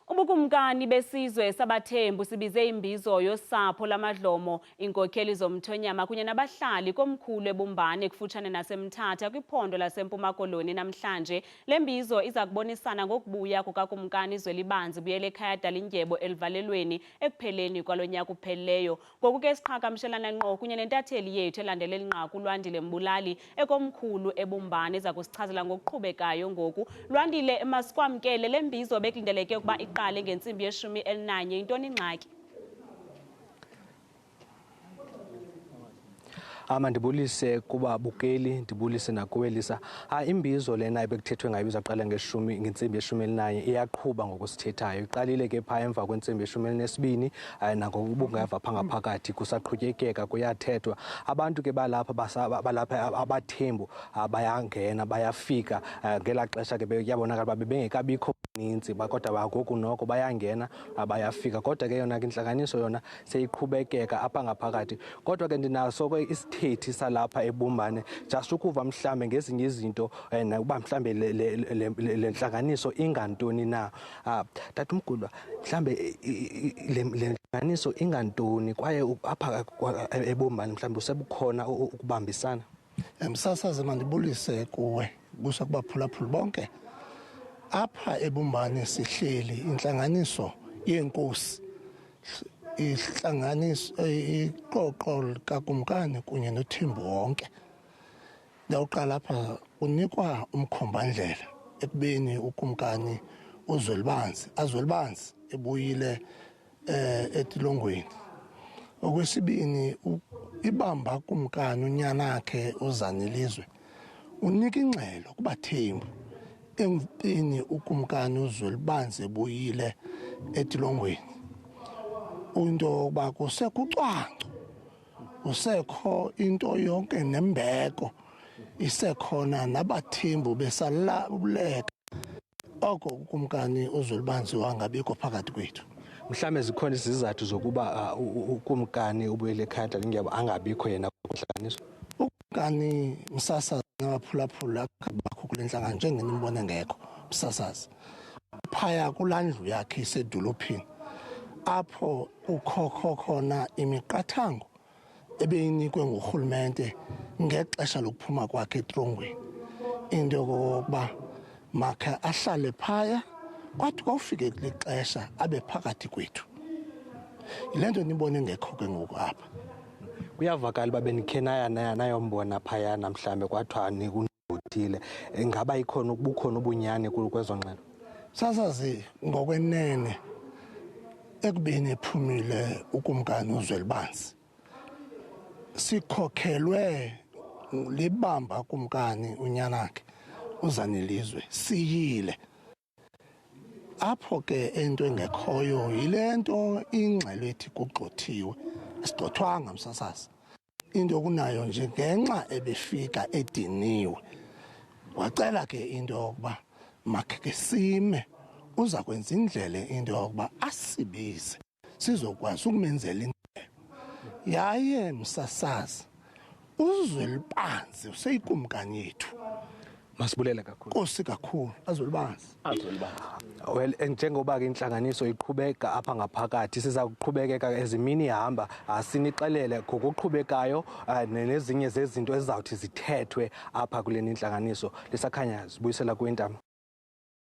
Ubukumkani besizwe sabaThembu sibize imbizo yosapho lamaDlomo, iinkokheli zomthonyama kunye nabahlali komkhulu eBumbane kufutshane naseMthatha kwiphondo laseMpuma Koloni namhlanje. Lembizo izakubonisana ngokubuya kukakumkani Zwelibanzi Buyelekhaya Dalindyabo eluvalelweni ekupheleni kwalonyaka uphelileyo. Ngoku ke siqhagamshelana ngqo kunye nentatheli yethu elandele linqaku Lwandile Mbulali ekomkhulu eBumbane iza kusichazela ngokuqhubekayo ngoku. Lwandile, masikwamkele Lembizo bekulindeleke ukuba iqale ngentsimbi ye-11 yintoni ingxaki? Mandibulise kubabukeli, ndibulise nakuwelisa. Imbizo lena ebekuthethwe ngayo izaqala ngentsimbi ye-11 iyaqhuba ngokusithethayo. Iqalile ke phaa emva kwentsimbi ye-12 nangokubungeva phangaphakathi kusaqhutyekeka kuyathethwa. Abantu ke balapha abaThembu bayangena bayafika ngelaa xesha ke kuyabonakala uba bebengekabikho ninzi kodwa ngoku noko bayangena bayafika. Kodwa ke yona ke intlanganiso yona seyiqhubekeka apha ngaphakathi. Kodwa ke ndinaso ke isithethi salapha eBumbane just ukuva mhlambe ngezinye izinto uba mhlambe le ntlanganiso ingantoni na. Tatomkhulu, mhlambe le ntlanganiso ingantoni kwaye apha eBumbane mhlambe usebukhona ukubambisana? Msasazi, mandibulise kuwe busa kubaphulaphuli bonke. Apha eBumbane sihleli intlanganiso yenkosi, ihlanganiso iqoqo likakumkani kunye noThembu wonke. Ndawuqala apha unikwa umkhombandlela ekubeni ukumkani Zwelibanzi ebuyile etilongweni. Okwesibini, ibamba kumkani unyanakhe uzanelizwe unika ingxelo kubaThembu emveni ukumkani Zwelibanzi ebuyile etilongweni. Into yokuba kusekucwangco, kusekho into yonke nembeko, isekhona nabaThembu besaluleka oko ukumkani uZwelibanzi wangabikho phakathi kwethu. Mhlawumbe zikhona izizathu zokuba ukumkani uBuyelekhaya Dalindyabo angabikho yena kuntlanganiso? Ukumkani Msasazi nabaphulaphula akabakho kule ntlangano njengenimbone ngekho Msasazi. Phaya kulaa ndlu yakhe isedolophini apho ukhokho khona imiqathango ebeyinikwe ngurhulumente ngexesha lokuphuma kwakhe etrongweni. Into yokokuba makhe ahlale phaya kwathi kwawufike kule xesha abe phakathi kwethu. Yile nto nibone ngekho ke ngoku apha. Kuyavakala uba benikhe nayombona phayana mhlambe kwathiwa nikundothile. Ingaba bukhona ubunyani kwezo ngxelo? Sasazi ngokwenene ekubeni ephumile ukumkani uZwelibanzi sikhokhelwe libamba kumkani unyanakhe uzanelizwe siyile. Apho ke into engekhoyo yile nto ingxelo ethi kugxothiwe. Asigxothwanga Msasazi, into kunayo nje ngenxa ebefika ediniwe wacela ke into yokuba makhe ke sime uza kwenza indlele into yokuba asibize sizokwazi ukumenzela indlela. Yaye Msasazi, uZwelibanzi useyikumkani yethu. Masibulele kakhulu. Nkosi kakhulu aZwelibanzi. Well, njengoba ke intlanganiso iqhubeka apha ngaphakathi siza kuqhubekeka ezimini ihamba sinixelele ngokuqhubekayo nezinye zezinto ezizawuthi zithethwe apha kule intlanganiso. Lisakhanya sibuyisela kwintamo.